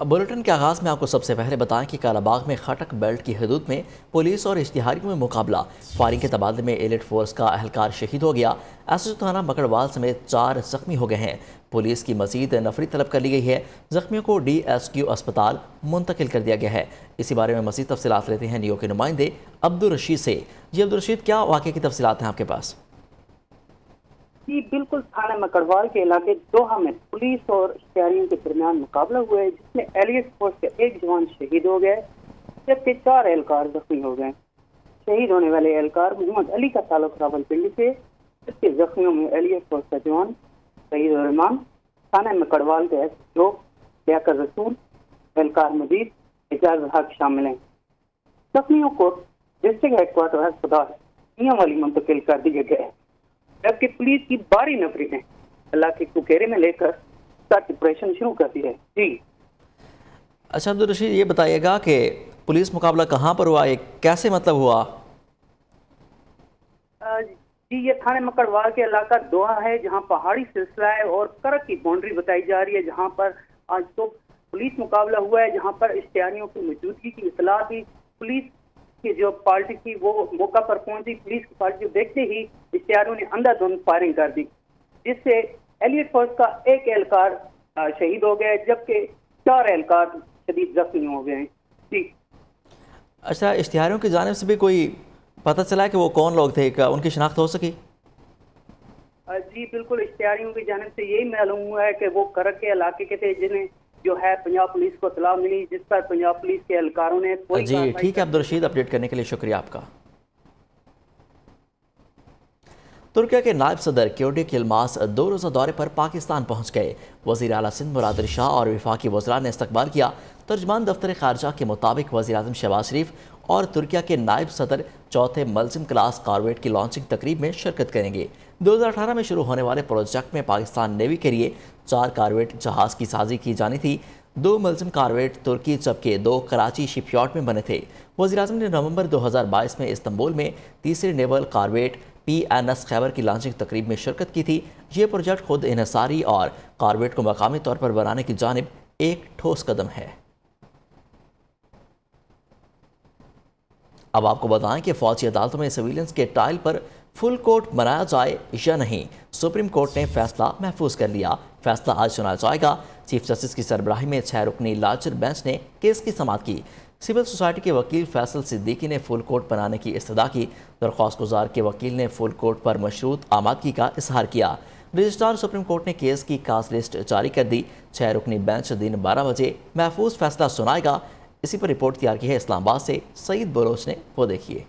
اب بلیٹن کے آغاز میں آپ کو سب سے پہلے بتائیں کہ کالا باغ میں خٹک بیلٹ کی حدود میں پولیس اور اشتہاریوں میں مقابلہ، فائرنگ کے تبادلے میں ایلیٹ فورس کا اہلکار شہید ہو گیا۔ ایس ایچ او تھانہ مکڑوال سمیت 4 زخمی ہو گئے ہیں۔ پولیس کی مزید نفری طلب کر لی گئی ہے۔ زخمیوں کو ڈی ایس کیو اسپتال منتقل کر دیا گیا ہے۔ اسی بارے میں مزید تفصیلات لیتے ہیں نیو کے نمائندے عبدالرشید سے۔ جی عبدالرشید، کیا واقعے کی تفصیلات ہیں آپ کے پاس؟ جی بالکل، تھانہ مکڑوال کے علاقے دوحہ میں پولیس اور اشتہاریوں کے درمیان مقابلہ ہوا ہے، جس میں ایلیٹ فورس کے 1 جوان شہید ہو گئے جبکہ 4 اہلکار زخمی ہو گئے۔ شہید ہونے والے اہلکار محمد علی کا تعلق راولپنڈی سے، جبکہ زخمیوں میں ایلیٹ فورس کا جوان سعید الرحمان، تھانہ مکڑوال کے ایس ایچ او لیاقت رسول، اہلکار مزید اعجاز حق شامل ہیں۔ زخمیوں کو ڈسٹرکٹ ہیڈ کوارٹر ہسپتال میاں والی منتقل کر دیا گیا ہے، جبکہ پولیس کی باری نفری نے علاقے کو گھیرے میں لے کر سرچ آپریشن شروع کر دیا ہے۔ جی اچھا عبدالرشید، یہ بتائیے گا کہ پولیس مقابلہ کہاں پر ہوا، یہ کیسے ہوا؟ جی یہ تھانہ مکڑوال کے علاقہ دوحہ ہے، جہاں پہاڑی سلسلہ ہے اور کرک کی باؤنڈری بتائی جا رہی ہے، جہاں پر آج تو پولیس مقابلہ ہوا ہے، جہاں پر اشتہاریوں کی موجودگی کی اطلاع تھی۔ پولیس کی جو پارٹی تھی وہ موقع پر پہنچی، پولیس کی پارٹی کو دیکھتے ہی اشتہاریوں نے اندھا دھند فائرنگ کر دی، جس سے ایلیٹ فورس کا 1 اہلکار شہید ہو گیا جبکہ 4 اہلکار شدید زخمی ہو گئے ہیں۔ جی اچھا، اشتہاریوں کی جانب سے بھی کوئی پتہ چلا کہ وہ کون لوگ تھے، ان کی شناخت ہو سکی؟ جی بالکل، اشتہاریوں کی جانب سے یہی معلوم ہوا ہے کہ وہ کرک کے علاقے کے تھے، جنہیں جو ہے پنجاب پولیس کو اطلاع ملی، جس پر پنجاب پولیس کے اہلکاروں نے جی ٹھیک ہے عبدالرشید، اپڈیٹ کرنے کے لیے شکریہ آپ کا۔ ترکیہ کے نائب صدر کیوڈک یلماز 2 روزہ دورے پر پاکستان پہنچ گئے۔ وزیر اعلیٰ سندھ مراد علی شاہ اور وفاقی وزراء نے استقبال کیا۔ ترجمان دفتر خارجہ کے مطابق وزیر اعظم شہباز شریف اور ترکیہ کے نائب صدر 4تھے ملزم کلاس کارویٹ کی لانچنگ تقریب میں شرکت کریں گے۔ 2018 میں شروع ہونے والے پروجیکٹ میں پاکستان نیوی کے لیے 4 کارویٹ جہاز کی سازی کی جانی تھی۔ 2 ملزم کارویٹ ترکی جبکہ 2 کراچی شپ یارڈ میں بنے تھے۔ وزیر اعظم نے نومبر 2022 میں استنبول میں تیسرے نیول کارویٹ PNS خیبر کی لانچنگ تقریب میں شرکت کی تھی۔ یہ پروجیکٹ خود انحصاری اور کارویٹ کو مقامی طور پر بنانے کی جانب ایک ٹھوس قدم ہے۔ اب آپ کو بتائیں کہ فوجی عدالتوں میں سویلنس کے ٹرائل پر فل کورٹ بنایا جائے یا نہیں، سپریم کورٹ نے فیصلہ محفوظ کر لیا۔ فیصلہ آج سنا جائے گا۔ چیف جسٹس کی سربراہی میں 6 رکنی لارجر بینچ نے کیس کی سماعت کی۔ سول سوسائٹی کے وکیل فیصل صدیقی نے فل کورٹ بنانے کی استدعا کی۔ درخواست گزار کے وکیل نے فل کورٹ پر مشروط آمادگی کا اظہار کیا۔ رجسٹرار سپریم کورٹ نے کیس کی کاز لسٹ جاری کر دی۔ 6 رکنی بینچ دن 12 بجے محفوظ فیصلہ سنائے گا۔ اسی پر رپورٹ تیار کی ہے اسلام آباد سے سعید بلوچ نے، وہ دیکھیے۔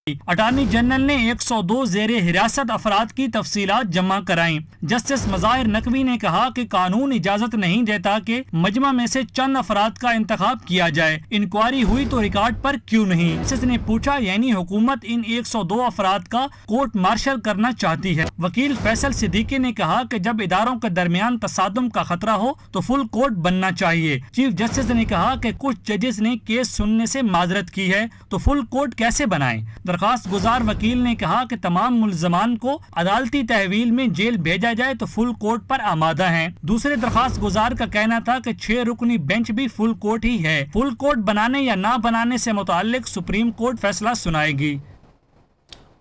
اٹارنی جنرل نے 102 زیر حراست افراد کی تفصیلات جمع کرائیں۔ جسٹس مظاہر نقوی نے کہا کہ قانون اجازت نہیں دیتا کہ مجمع میں سے چند افراد کا انتخاب کیا جائے، انکوائری ہوئی تو ریکارڈ پر کیوں نہیں؟ جسٹس نے پوچھا یعنی حکومت ان 102 افراد کا کورٹ مارشل کرنا چاہتی ہے؟ وکیل فیصل صدیقی نے کہا کہ جب اداروں کے درمیان تصادم کا خطرہ ہو تو فل کورٹ بننا چاہیے۔ چیف جسٹس نے کہا کہ کچھ ججز نے کیس سننے سے معذرت کی ہے تو فل کورٹ کیسے بنائیں؟ درخواست گزار وکیل نے کہا کہ تمام ملزمان کو عدالتی تحویل میں جیل بھیجا جائے تو فل کورٹ پر آمادہ ہیں۔ دوسرے درخواست گزار کا کہنا تھا کہ 6 رکنی بینچ بھی فل کورٹ ہی ہے، فل کورٹ بنانے یا نہ بنانے سے متعلق سپریم کورٹ فیصلہ سنائے گی۔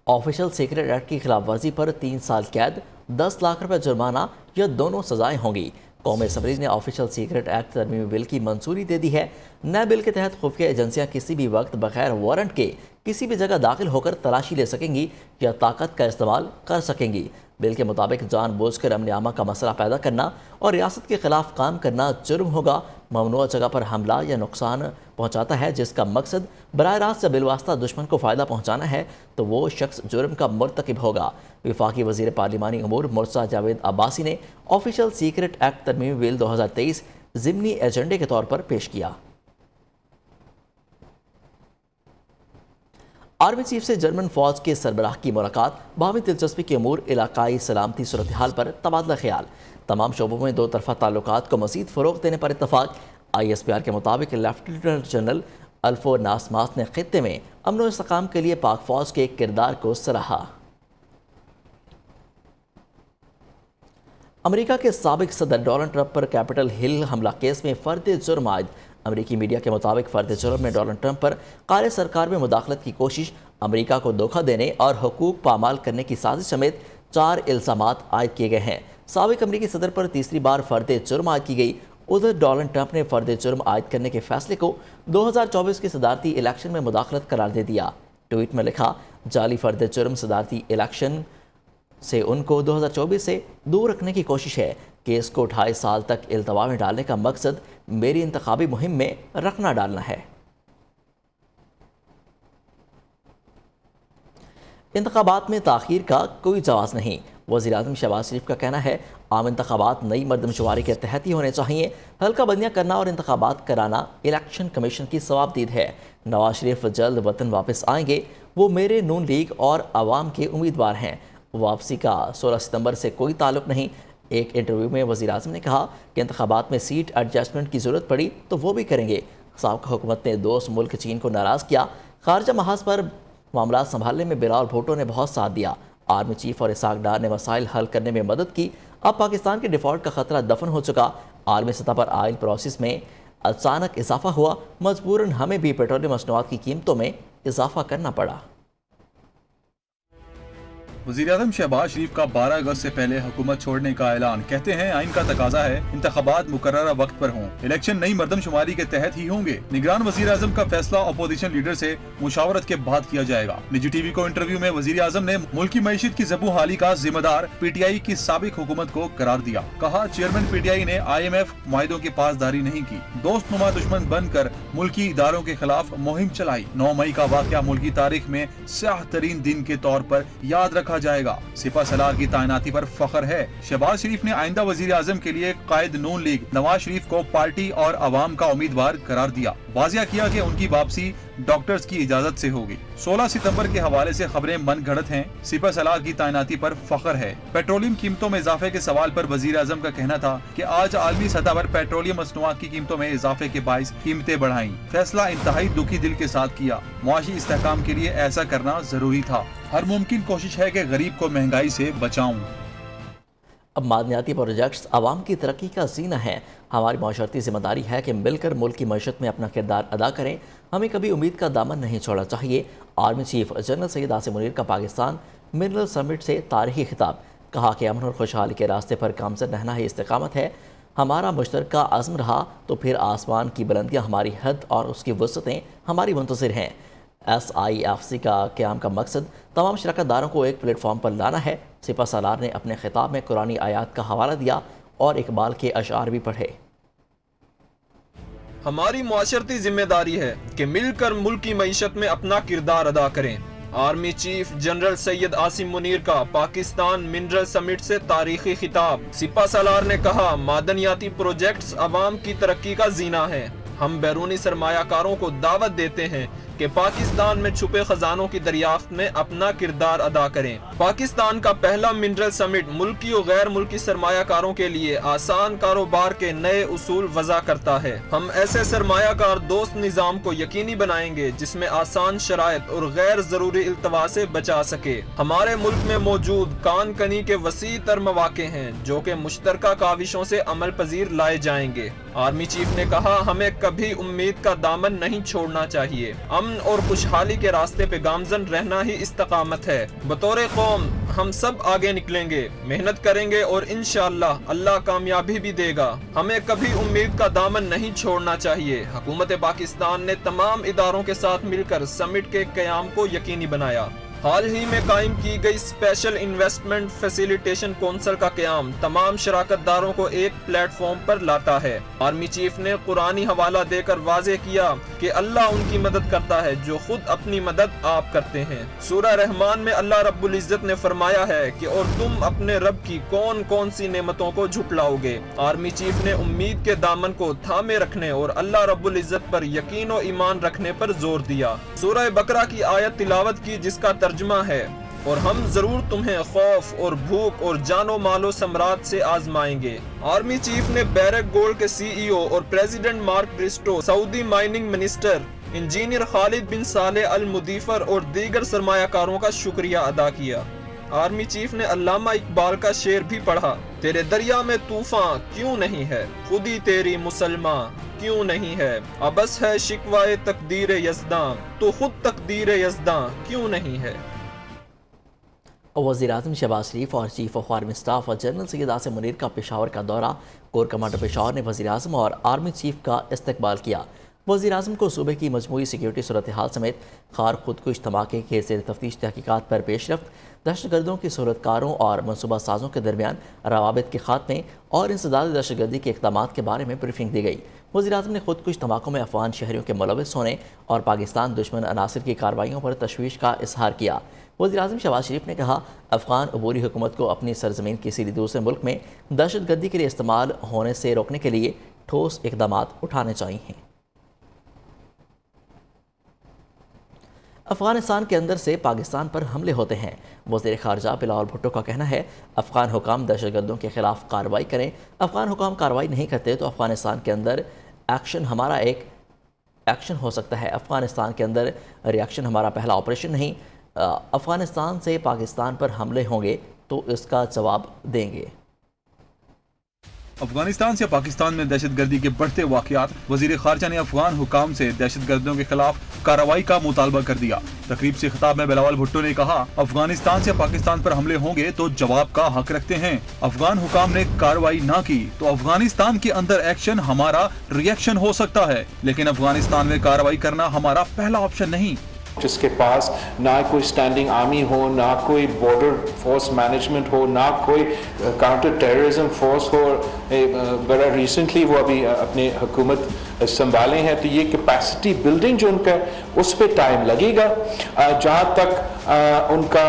آفیشل سیکرٹ ایکٹ کی خلاف ورزی پر 3 سال قید، 10 لاکھ روپے جرمانہ یا دونوں سزائیں ہوں گی۔ قومی اسمبلی نے آفیشل سیکرٹ ایکٹ ترمیمی بل کی منظوری دے دی ہے۔ نئے بل کے تحت خفیہ ایجنسیاں کسی بھی وقت بغیر وارنٹ کے کسی بھی جگہ داخل ہو کر تلاشی لے سکیں گی یا طاقت کا استعمال کر سکیں گی۔ بل کے مطابق جان بوجھ کر امن عامہ کا مسئلہ پیدا کرنا اور ریاست کے خلاف کام کرنا جرم ہوگا۔ ممنوعہ جگہ پر حملہ یا نقصان پہنچاتا ہے جس کا مقصد براہ راست یا بالواسطہ دشمن کو فائدہ پہنچانا ہے تو وہ شخص جرم کا مرتکب ہوگا۔ وفاقی وزیر پارلیمانی امور مرزا جاوید عباسی نے آفیشل سیکرٹ ایکٹ ترمیمی بل 2023 ضمنی ایجنڈے کے طور پر پیش کیا۔ آرمی چیف سے جرمن فوج کے سربراہ کی ملاقات، باہمی دلچسپی کے امور، علاقائی سلامتی صورتحال پر تبادلہ خیال۔ تمام شعبوں میں 2 طرفہ تعلقات کو مزید فروغ دینے پر اتفاق۔ ISPR کے مطابق لیفٹیننٹ جنرل الفو ناسماس نے خطے میں امن و استحکام کے لیے پاک فوج کے کردار کو سراہا۔ امریکہ کے سابق صدر ڈونلڈ ٹرمپ پر کیپٹل ہل حملہ کیس میں فرد جرم عائد۔ امریکی میڈیا کے مطابق فرد جرم میں ڈونلڈ ٹرمپ پر قائد سرکار میں مداخلت کی کوشش، امریکہ کو دھوکہ دینے اور حقوق پامال کرنے کی سازش سمیت 4 الزامات عائد کیے گئے ہیں۔ سابق امریکی صدر پر تیسری بار فرد جرم عائد کی گئی۔ ادھر ڈونلڈ ٹرمپ نے فرد جرم عائد کرنے کے فیصلے کو 2024 کے صدارتی الیکشن میں مداخلت قرار دے دیا۔ ٹویٹ میں لکھا، جعلی فرد جرم صدارتی الیکشن سے ان کو 2024 سے دور رکھنے کی کوشش ہے۔ کیس کو 2.5 سال تک التوا میں ڈالنے کا مقصد میری انتخابی مہم میں رکھنا ڈالنا ہے۔ انتخابات میں تاخیر کا کوئی جواز نہیں، وزیر اعظم شہباز شریف کا کہنا ہے عام انتخابات نئی مردم شماری کے تحت ہی ہونے چاہیے۔ حلقہ بندیاں کرنا اور انتخابات کرانا الیکشن کمیشن کی ثوابدید ہے۔ نواز شریف جلد وطن واپس آئیں گے، وہ میرے نون لیگ اور عوام کے امیدوار ہیں۔ واپسی کا 16 ستمبر سے کوئی تعلق نہیں۔ ایک انٹرویو میں وزیر اعظم نے کہا کہ انتخابات میں سیٹ ایڈجسٹمنٹ کی ضرورت پڑی تو وہ بھی کریں گے۔ سابق حکومت نے دوست ملک چین کو ناراض کیا۔ خارجہ محاذ پر معاملات سنبھالنے میں بلاول بھٹو نے بہت ساتھ دیا۔ آرمی چیف اور اسحاق ڈار نے مسائل حل کرنے میں مدد کی۔ اب پاکستان کے ڈیفالٹ کا خطرہ دفن ہو چکا۔ عالمی سطح پر آئل پروسیس میں اچانک اضافہ ہوا، مجبوراً ہمیں بھی پیٹرولیم مصنوعات کی قیمتوں میں اضافہ کرنا پڑا۔ وزیر اعظم شہباز شریف کا 12 اگست سے پہلے حکومت چھوڑنے کا اعلان۔ کہتے ہیں آئین کا تقاضا ہے انتخابات مقررہ وقت پر ہوں، الیکشن نئی مردم شماری کے تحت ہی ہوں گے۔ نگران وزیر اعظم کا فیصلہ اپوزیشن لیڈر سے مشاورت کے بعد کیا جائے گا۔ نجی ٹی وی کو انٹرویو میں وزیر اعظم نے ملکی معیشت کی زبوں حالی کا ذمہ دار پی ٹی آئی کی سابق حکومت کو قرار دیا۔ کہا چیئرمین پی ٹی آئی نے IMF معاہدوں کی پاسداری نہیں کی، دوست نما دشمن بن کر ملکی اداروں کے خلاف مہم چلائی۔ 9 مئی کا واقعہ ملکی تاریخ میں سیاہ ترین دن کے طور پر یاد رکھا جائے گا۔ سپہ سالار کی تعیناتی پر فخر ہے۔ شہباز شریف نے آئندہ وزیر اعظم کے لیے قائد نون لیگ نواز شریف کو پارٹی اور عوام کا امیدوار قرار دیا۔ واضح کیا کہ ان کی واپسی ڈاکٹرز کی اجازت سے ہوگی۔ 16 ستمبر کے حوالے سے خبریں من گھڑت ہیں۔ سپہ سالار کی تعیناتی پر فخر ہے۔ پیٹرولیم قیمتوں میں اضافے کے سوال پر وزیر اعظم کا کہنا تھا کہ آج عالمی سطح پر پیٹرولیم مصنوعات کی قیمتوں میں اضافے کے باعث قیمتیں بڑھائیں۔ فیصلہ انتہائی دکھی دل کے ساتھ کیا۔ معاشی استحکام کے لیے ایسا کرنا ضروری تھا۔ ہر ممکن کوشش ہے کہ غریب کو مہنگائی سے بچاؤں۔ اب معدنیاتی پروجیکٹس عوام کی ترقی کا زینہ ہے۔ ہماری معاشرتی ذمہ داری ہے کہ مل کر ملک کی معیشت میں اپنا کردار ادا کریں۔ ہمیں کبھی امید کا دامن نہیں چھوڑنا چاہیے۔ Army chief general Syed Asim Munir کا پاکستان منرل سمٹ سے تاریخی خطاب۔ کہا کہ امن اور خوشحالی کے راستے پر گامزن رہنا ہی استقامت ہے۔ ہمارا مشترکہ عزم رہا تو پھر آسمان کی بلندیاں ہماری حد اور اس کی وسعتیں ہماری منتظر ہیں۔ SIFC کا قیام کا مقصد تمام شراکت داروں کو ایک پلیٹ فارم پر لانا ہے۔ سپہ سالار نے اپنے خطاب میں قرآنی آیات کا حوالہ دیا اور اقبال کے اشعار بھی پڑھے۔ ہماری معاشرتی ذمہ داری ہے کہ مل کر ملک کی معیشت میں اپنا کردار ادا کریں۔ Army chief general Syed Asim Munir کا پاکستان منرل سمٹ سے تاریخی خطاب۔ سپہ سالار نے کہا معدنیاتی پروجیکٹس عوام کی ترقی کا زینہ ہیں۔ ہم بیرونی سرمایہ کاروں کو دعوت دیتے ہیں کہ پاکستان میں چھپے خزانوں کی دریافت میں اپنا کردار ادا کریں۔ پاکستان کا پہلا منرل سمٹ ملکی و غیر ملکی سرمایہ کاروں کے لیے آسان کاروبار کے نئے اصول وضع کرتا ہے۔ ہم ایسے سرمایہ کار دوست نظام کو یقینی بنائیں گے جس میں آسان شرائط اور غیر ضروری التوا سے بچا سکے۔ ہمارے ملک میں موجود کان کنی کے وسیع تر مواقع ہیں جو کہ مشترکہ کاوشوں سے عمل پذیر لائے جائیں گے۔ آرمی چیف نے کہا ہمیں کبھی امید کا دامن نہیں چھوڑنا چاہیے۔ امن اور خوشحالی کے راستے پہ گامزن رہنا ہی استقامت ہے۔ بطور قوم ہم سب آگے نکلیں گے، محنت کریں گے اور انشاءاللہ اللہ کامیابی بھی دے گا۔ ہمیں کبھی امید کا دامن نہیں چھوڑنا چاہیے۔ حکومت پاکستان نے تمام اداروں کے ساتھ مل کر سمٹ کے قیام کو یقینی بنایا۔ حال ہی میں قائم کی گئی اسپیشل انویسٹمنٹ فیسیلیٹیشن کونسل کا قیام تمام شراکت داروں کو ایک پلیٹ فارم پر لاتا ہے۔ آرمی چیف نے قرآنی حوالہ دے کر واضح کیا کہ اللہ ان کی مدد کرتا ہے جو خود اپنی مدد آپ کرتے ہیں۔ سورہ رحمان میں اللہ رب العزت نے فرمایا ہے کہ اور تم اپنے رب کی کون کون سی نعمتوں کو جھٹلاؤ گے۔ آرمی چیف نے امید کے دامن کو تھامے رکھنے اور اللہ رب العزت پر یقین و ایمان رکھنے پر زور دیا۔ سورہ بقرہ کی آیت تلاوت کی جس کا ترجمہ ہے اور ہم ضرور تمہیں خوف اور بھوک اور جان و مال و ثمرات سے آزمائیں گے۔ آرمی چیف نے بیرک گولڈ کے CEO اور پریزیڈنٹ مارک برسٹو، سعودی مائننگ منسٹر انجینئر خالد بن صالح المدیفر اور دیگر سرمایہ کاروں کا شکریہ ادا کیا۔ آرمی چیف نے علامہ اقبال کا شعر بھی پڑھا۔ تیرے دریا میں طوفان کیوں نہیں ہے، خودی تیری مسلمان کیوں نہیں ہے، ابس ہے شکوائے تقدیر یزداں تو خود تقدیر یزداں کیوں نہیں ہے۔ وزیر اعظم شہباز شریف اور چیف آف آرمی اسٹاف اور جنرل سید عاصم منیر کا پشاور کا دورہ۔ کور کمانڈر پشاور نے وزیر اعظم اور آرمی چیف کا استقبال کیا۔ وزیر اعظم کو صوبے کی مجموعی سیکیورٹی صورتحال سمیت خار خودکش دھماکے کے زیر تفتیش تحقیقات پر پیش رفت، دہشت گردوں کی سہولت کاروں اور منصوبہ سازوں کے درمیان روابط کے خاتمے اور انسداد دہشت گردی کے اقدامات کے بارے میں بریفنگ دی گئی۔ وزیر اعظم نے خودکش دھماکوں میں افغان شہریوں کے ملوث ہونے اور پاکستان دشمن عناصر کی کارروائیوں پر تشویش کا اظہار کیا۔ وزیر اعظم شہباز شریف نے کہا، افغان عبوری حکومت کو اپنی سرزمین کسی دوسرے ملک میں دہشت گردی کے لیے استعمال ہونے سے روکنے کے لیے ٹھوس اقدامات اٹھانے چاہیے۔ افغانستان کے اندر سے پاکستان پر حملے ہوتے ہیں۔ وزیر خارجہ بلاول بھٹو کا کہنا ہے، افغان حکام دہشت گردوں کے خلاف کارروائی کریں۔ افغان حکام کارروائی نہیں کرتے تو افغانستان کے اندر ایکشن ہمارا ایک ایکشن ہو سکتا ہے۔ افغانستان کے اندر ریاکشن ہمارا پہلا آپریشن نہیں۔ افغانستان سے پاکستان پر حملے ہوں گے تو اس کا جواب دیں گے۔ افغانستان سے پاکستان میں دہشت گردی کے بڑھتے واقعات، وزیر خارجہ نے افغان حکام سے دہشت گردوں کے خلاف کارروائی کا مطالبہ کر دیا۔ تقریب سے خطاب میں بلاول بھٹو نے کہا، افغانستان سے پاکستان پر حملے ہوں گے تو جواب کا حق رکھتے ہیں۔ افغان حکام نے کارروائی نہ کی تو افغانستان کے اندر ایکشن ہمارا ریئیکشن ہو سکتا ہے، لیکن افغانستان میں کارروائی کرنا ہمارا پہلا آپشن نہیں۔ جس کے پاس نہ کوئی اسٹینڈنگ آرمی ہو، نہ کوئی بارڈر فورس مینجمنٹ ہو، نہ کوئی کاؤنٹر ٹیررزم فورس ہو، بڑا ریسنٹلی وہ ابھی اپنے حکومت سنبھالے ہیں، تو یہ کیپیسٹی بلڈنگ جو ان کا اس پہ ٹائم لگے گا۔ جہاں تک ان کا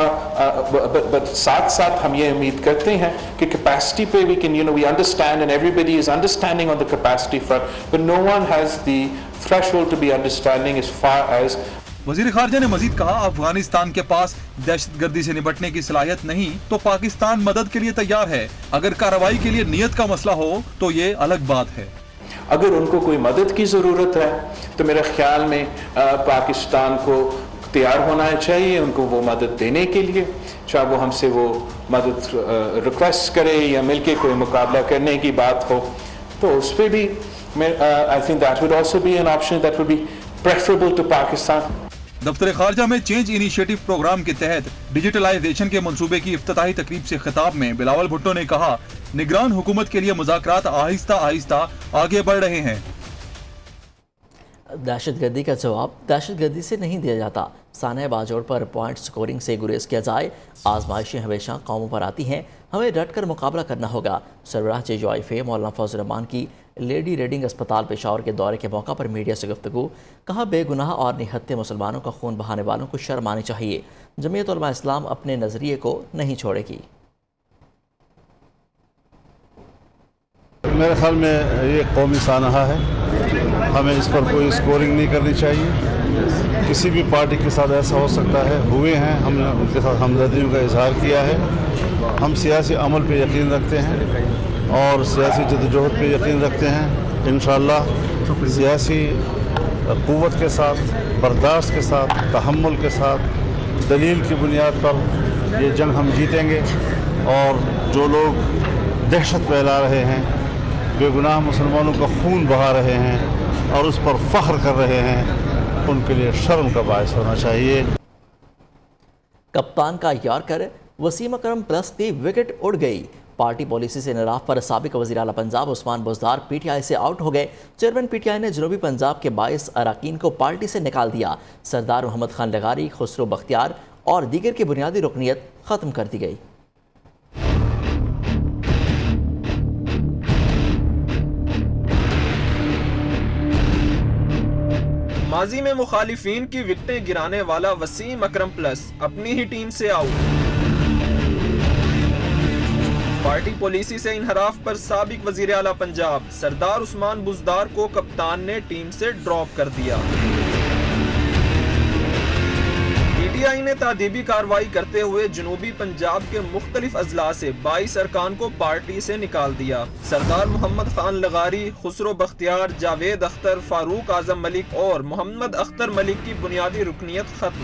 ساتھ ساتھ ہم یہ امید کرتے ہیں کہ کیپیسٹی پہ we can we understand and everybody is understanding on the capacity front, but no one has the threshold to be understanding as far as. وزیر خارجہ نے مزید کہا، افغانستان کے پاس دہشت گردی سے نپٹنے کی صلاحیت نہیں تو پاکستان مدد کے لیے تیار ہے۔ اگر کارروائی کے لیے نیت کا مسئلہ ہو تو یہ الگ بات ہے۔ اگر ان کو کوئی مدد کی ضرورت ہے تو میرے خیال میں پاکستان کو تیار ہونا چاہیے ان کو وہ مدد دینے کے لیے، چاہے وہ ہم سے وہ مدد ریکویسٹ کرے یا مل کے کوئی مقابلہ کرنے کی بات ہو، تو اس پہ بھی I think that would also be an option that would be preferable to Pakistan. دفتر خارجہ میں چینج انیشیٹو پروگرام کے تحت ڈیجیٹلائزیشن کے منصوبے کی افتتاحی تقریب سے خطاب میں بلاول بھٹو نے کہا، نگران حکومت کے لیے مذاکرات آہستہ آہستہ آگے بڑھ رہے ہیں۔ دہشت گردی کا جواب دہشت گردی سے نہیں دیا جاتا۔ سانحہ باجوڑ پر پوائنٹ سکورنگ سے گریز کیا جائے۔ آزمائشیں ہمیشہ قوموں پر آتی ہیں، ہمیں ڈٹ کر مقابلہ کرنا ہوگا۔ سربراہ JUIF مولانا فضل الرحمان کی لیڈی ریڈنگ اسپتال پشاور کے دورے کے موقع پر میڈیا سے گفتگو، کہا بے گناہ اور نہتے مسلمانوں کا خون بہانے والوں کو شرم آنی چاہیے۔ جمعیت علماء اسلام اپنے نظریے کو نہیں چھوڑے گی۔ میرے خیال میں یہ قومی سانحہ ہے، ہمیں اس پر کوئی اسکورنگ نہیں کرنی چاہیے۔ کسی بھی پارٹی کے ساتھ ایسا ہو سکتا ہے، ہوئے ہیں، ہم نے ان کے ساتھ ہمدردیوں کا اظہار کیا ہے۔ ہم سیاسی عمل پہ یقین رکھتے ہیں اور سیاسی جدوجہد پہ یقین رکھتے ہیں۔ انشاءاللہ سیاسی قوت کے ساتھ، برداشت کے ساتھ، تحمل کے ساتھ، دلیل کی بنیاد پر یہ جنگ ہم جیتیں گے، اور جو لوگ دہشت پھیلا رہے ہیں، بے گناہ مسلمانوں کا خون بہا رہے ہیں اور اس پر فخر کر رہے ہیں، ان کے لیے شرم کا باعث ہونا چاہیے۔ کپتان کا یارکر وسیم اکرم پلس کی وکٹ اڑ گئی۔ پارٹی پالیسی سے انحراف پر سابق وزیر اعلیٰ پنجاب عثمان بزدار PTI سے آؤٹ ہو گئے۔ چیئرمین PTI نے جنوبی پنجاب کے 22 اراکین کو پارٹی سے نکال دیا۔ سردار محمد خان لغاری، خسرو بختیار اور دیگر کی بنیادی رکنیت ختم کر دی گئی۔ ماضی میں مخالفین کی وکٹیں گرانے والا وسیم اکرم پلس اپنی ہی ٹیم سے آؤٹ۔ پارٹی پالیسی سے انحراف پر سابق وزیر اعلیٰ پنجاب سردار عثمان بزدار کو کپتان نے ٹیم سے ڈراپ کر دیا۔ PTI نے تادیبی کارروائی کرتے ہوئے جنوبی پنجاب کے مختلف اضلاع سے 22 ارکان کو پارٹی سے نکال دیا۔ سردار محمد خان لغاری، خسرو بختیار، جاوید اختر، فاروق اعظم ملک اور محمد اختر ملک کی بنیادی رکنیت ختم۔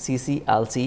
CCLC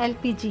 LPG,